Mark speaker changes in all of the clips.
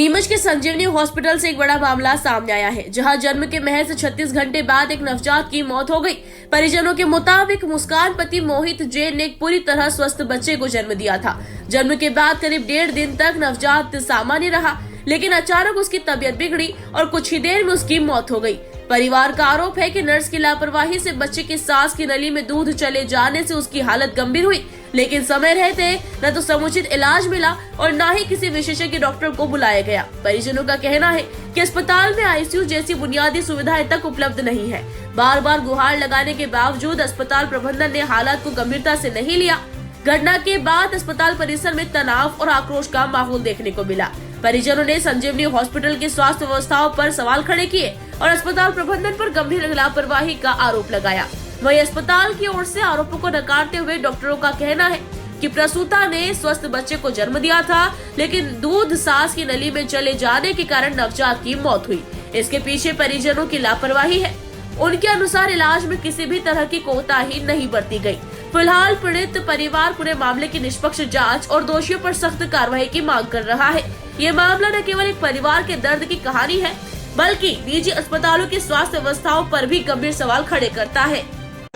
Speaker 1: नीमच के संजीवनी हॉस्पिटल से एक बड़ा मामला सामने आया है, जहां जन्म के महज 36 घंटे बाद एक नवजात की मौत हो गई। परिजनों के मुताबिक मुस्कान पति मोहित जैन ने एक पूरी तरह स्वस्थ बच्चे को जन्म दिया था। जन्म के बाद करीब 1.5 दिन तक नवजात सामान्य रहा, लेकिन अचानक उसकी तबीयत बिगड़ी और कुछ ही देर में उसकी मौत हो गई। परिवार का आरोप है कि नर्स की लापरवाही से बच्चे की सांस की नली में दूध चले जाने से उसकी हालत गंभीर हुई, लेकिन समय रहते न तो समुचित इलाज मिला और न ही किसी विशेषज्ञ डॉक्टर को बुलाया गया। परिजनों का कहना है कि अस्पताल में आईसीयू जैसी बुनियादी सुविधाएं तक उपलब्ध नहीं है। बार बार गुहार लगाने के बावजूद अस्पताल प्रबंधन ने हालात को गंभीरता से नहीं लिया। घटना के बाद अस्पताल परिसर में तनाव और आक्रोश का माहौल देखने को मिला। परिजनों ने संजीवनी हॉस्पिटल की स्वास्थ्य व्यवस्थाओं पर सवाल खड़े किए और अस्पताल प्रबंधन पर गंभीर लापरवाही का आरोप लगाया। वहीं अस्पताल की ओर से आरोपों को नकारते हुए डॉक्टरों का कहना है कि प्रसूता ने स्वस्थ बच्चे को जन्म दिया था, लेकिन दूध सांस की नली में चले जाने के कारण नवजात की मौत हुई। इसके पीछे परिजनों की लापरवाही है। उनके अनुसार इलाज में किसी भी तरह की कोताही नहीं बरती गई। फिलहाल पीड़ित परिवार पूरे मामले की निष्पक्ष जांच और दोषियों पर सख्त कार्रवाई की मांग कर रहा है। ये मामला न केवल एक परिवार के दर्द की कहानी है, बल्कि निजी अस्पतालों की स्वास्थ्य व्यवस्थाओं पर भी गंभीर सवाल खड़े करता है।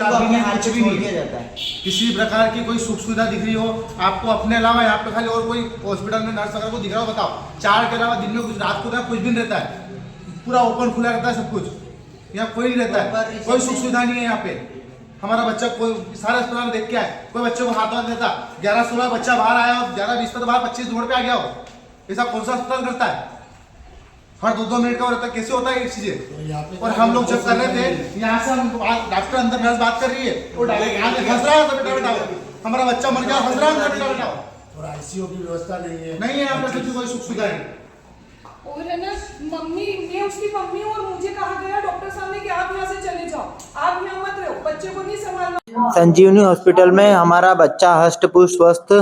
Speaker 2: कुछ भी नहीं जाता है। किसी प्रकार की कोई सुख सुविधा दिख रही हो आपको अपने अलावा यहाँ पे खाली और कोई हॉस्पिटल में नर्स वगैरह को दिख रहा हो, बताओ। 4 के अलावा दिन में कुछ रात को कुछ भी नहीं रहता है, पूरा ओपन खुला रहता है सब कुछ। यहाँ कोई नहीं रहता है, कोई सुख सुविधा नहीं है यहाँ पे। हमारा बच्चा कोई सारे अस्पताल देख के आए, कोई बच्चे को हाथ नहीं देता। 11-16 बच्चा बाहर आया हो, 11-20 पे तो बाहर 25 रोड पे आ गया हो। ऐसा कौन सा अस्पताल करता है? हर 2-2 मिनट का रहता है, कैसे होता है ये चीजें? और हम लोग जब कर रहे थे यहाँ से, हम डॉक्टर अंदर नर्स बात कर रही है, वो हंस रहा है, बेटा बेटा हमारा बच्चा मर गया, हंस रहा है बेटा बेटा।
Speaker 3: और आईसीयू की व्यवस्था नहीं है
Speaker 2: यहाँ पे सच्ची कोई सुख सुविधा नहीं।
Speaker 4: और है ना, मम्मी, मैं उसकी मम्मी हूँ और मुझे कहा गया डॉक्टर साहब ने कि आप यहाँ से चले जाओ, आप यहाँ मत रहो, बच्चे को नहीं संभालना।
Speaker 5: संजीवनी हॉस्पिटल में हमारा बच्चा हष्ट पुष्ट स्वस्थ,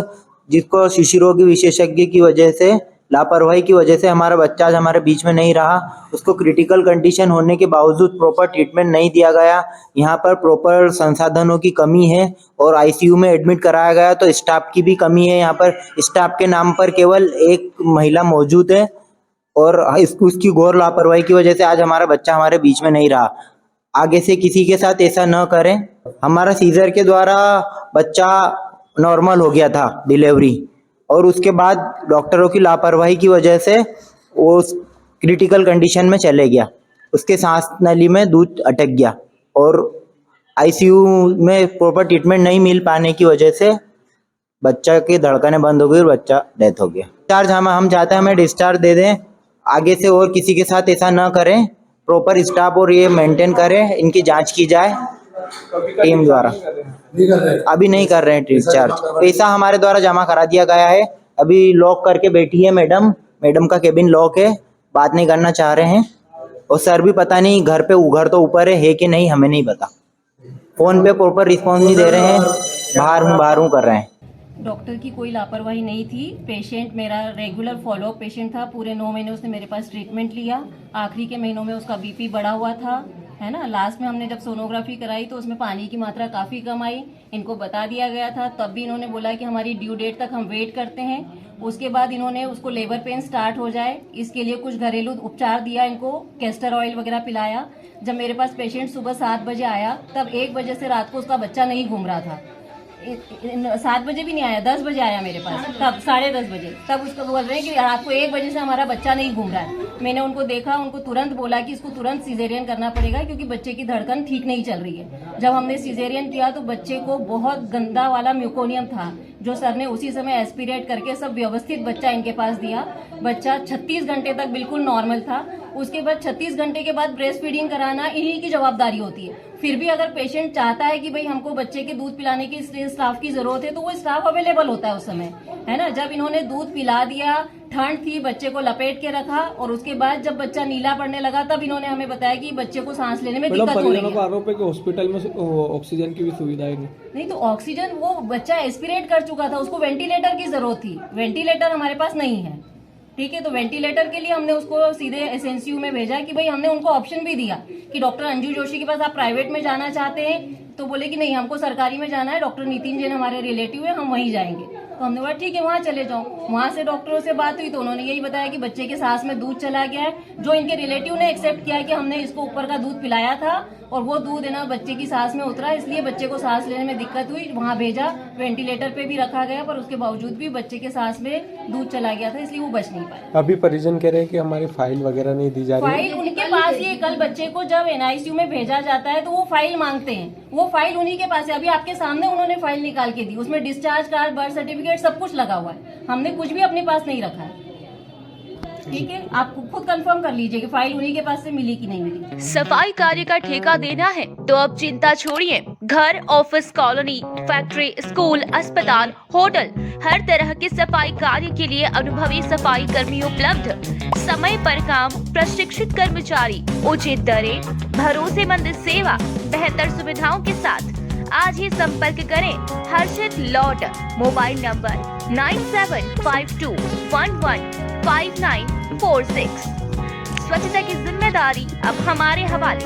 Speaker 5: जिसको शिशु रोगी विशेषज्ञ की वजह से, लापरवाही की वजह से हमारा बच्चा आज हमारे बीच में नहीं रहा। उसको क्रिटिकल कंडीशन होने के बावजूद प्रॉपर ट्रीटमेंट नहीं दिया गया। यहाँ पर प्रॉपर संसाधनों की कमी है और आईसीयू में एडमिट कराया गया तो स्टाफ की भी कमी है। यहाँ पर स्टाफ के नाम पर केवल एक महिला मौजूद है और उसकी घोर लापरवाही की वजह से आज हमारा बच्चा हमारे बीच में नहीं रहा। आगे से किसी के साथ ऐसा न करें। हमारा सीजर के द्वारा बच्चा नॉर्मल हो गया था डिलीवरी, और उसके बाद डॉक्टरों की लापरवाही की वजह से वो क्रिटिकल कंडीशन में चले गया। उसके सांस नली में दूध अटक गया और आईसीयू में प्रॉपर ट्रीटमेंट नहीं मिल पाने की वजह से बच्चा की धड़कनें बंद हो गई और बच्चा डेथ हो गया। डिस्चार्ज हम चाहते हैं हमें डिस्चार्ज दे दें। आगे से और किसी के साथ ऐसा न करें, प्रॉपर स्टाफ और ये मेंटेन करें, इनकी जांच की जाए टीम द्वारा। अभी नहीं कर रहे हैं डिस्चार्ज। पैसा हमारे द्वारा जमा करा दिया गया है, अभी लॉक करके बैठी है मैडम का केबिन लॉक है, बात नहीं करना चाह रहे हैं। और सर भी पता नहीं घर तो ऊपर है कि नहीं, हमें नहीं पता। फोन पे प्रॉपर रिस्पॉन्स नहीं दे रहे हैं, बाहर हूँ कर रहे हैं।
Speaker 6: डॉक्टर की कोई लापरवाही नहीं थी। पेशेंट मेरा रेगुलर फॉलोअप पेशेंट था। पूरे 9 महीने उसने मेरे पास ट्रीटमेंट लिया। आखिरी के महीनों में उसका बीपी बढ़ा हुआ था, है ना। लास्ट में हमने जब सोनोग्राफी कराई तो उसमें पानी की मात्रा काफ़ी कम आई। इनको बता दिया गया था, तब भी इन्होंने बोला कि हमारी ड्यू डेट तक हम वेट करते हैं। उसके बाद इन्होंने उसको लेबर पेन स्टार्ट हो जाए इसके लिए कुछ घरेलू उपचार दिया, इनको कैस्टर ऑयल वगैरह पिलाया। जब मेरे पास पेशेंट सुबह 7 बजे आया, तब 1 बजे से रात को उसका बच्चा नहीं घूम रहा था। 7 बजे भी नहीं आया, 10 बजे आया मेरे पास, तब 10:30 बजे। तब उसको बोल रहे हैं कि रात को 1 बजे से हमारा बच्चा नहीं घूम रहा है। मैंने उनको देखा, उनको तुरंत बोला कि इसको तुरंत सीजेरियन करना पड़ेगा क्योंकि बच्चे की धड़कन ठीक नहीं चल रही है। जब हमने सीजेरियन किया तो बच्चे को बहुत गंदा वाला म्यूकोनियम था, जो सर ने उसी समय एस्पिरेट करके सब व्यवस्थित बच्चा इनके पास दिया। बच्चा 36 घंटे तक बिल्कुल नॉर्मल था। उसके बाद 36 घंटे के बाद ब्रेस्ट फीडिंग कराना इन्हीं की जवाबदारी होती है। फिर भी अगर पेशेंट चाहता है कि भाई हमको बच्चे के दूध पिलाने की स्टाफ की जरूरत है तो वो स्टाफ अवेलेबल होता है उस समय, है ना। जब इन्होंने दूध पिला दिया, ठंड थी, बच्चे को लपेट के रखा और उसके बाद जब बच्चा नीला पड़ने लगा तब इन्होंने हमें बताया कि बच्चे को सांस लेने में दिक्कत हो रही है।
Speaker 7: आरोप है कि हॉस्पिटल में ऑक्सीजन की भी सुविधा नहीं
Speaker 6: तो ऑक्सीजन, वो बच्चा एस्पिरेट कर चुका था, उसको वेंटिलेटर की जरूरत थी। वेंटिलेटर हमारे पास नहीं है, ठीक है। तो वेंटिलेटर के लिए हमने उसको सीधे एसएनसीयू में भेजा कि भाई हमने उनको ऑप्शन भी दिया कि डॉक्टर अंजू जोशी के पास आप प्राइवेट में जाना चाहते हैं, तो बोले कि नहीं, हमको सरकारी में जाना है। डॉक्टर नितिन जैन हमारे रिलेटिव है, हम वहीं जाएंगे। तो हमने बोला ठीक है वहाँ चले जाओ। वहाँ से डॉक्टरों से बात हुई तो उन्होंने यही बताया कि बच्चे के सांस में दूध चला गया है। जो इनके रिलेटिव ने एक्सेप्ट किया कि हमने इसको ऊपर का दूध पिलाया था और वो दूध है ना बच्चे की सांस में उतरा, इसलिए बच्चे को सांस लेने में दिक्कत हुई। वहाँ भेजा, वेंटिलेटर पे भी रखा गया, पर उसके बावजूद भी बच्चे के सांस में दूध चला गया था, इसलिए वो बच नहीं पाया।
Speaker 7: अभी परिजन कह रहे हैं कि हमारी फाइल वगैरह नहीं दी जा रही है।
Speaker 6: फाइल उनके पास ही है। कल बच्चे को जब एनआईसीयू में भेजा जाता है तो वो फाइल मांगते हैं, वो फाइल उन्हीं के पास है। अभी आपके सामने उन्होंने फाइल निकाल के दी, उसमें डिस्चार्ज कार्ड, बर्थ सर्टिफिकेट सब कुछ लगा हुआ है। हमने कुछ भी अपने पास नहीं रखा है। ठीक है, आप खुद कंफर्म कर लीजिए कि फाइल उन्हीं के पास से मिली कि नहीं मिली।
Speaker 1: सफाई कार्य का ठेका देना है तो अब चिंता छोड़िए। घर, ऑफिस, कॉलोनी, फैक्ट्री, स्कूल, अस्पताल, होटल, हर तरह के सफाई कार्य के लिए अनुभवी सफाई कर्मी उपलब्ध। समय पर काम, प्रशिक्षित कर्मचारी, उचित दरें, भरोसेमंद सेवा, बेहतर सुविधाओं के साथ आज ही संपर्क करें हर्षित लॉट। Mobile number 9752115946। स्वच्छता की जिम्मेदारी अब हमारे हवाले।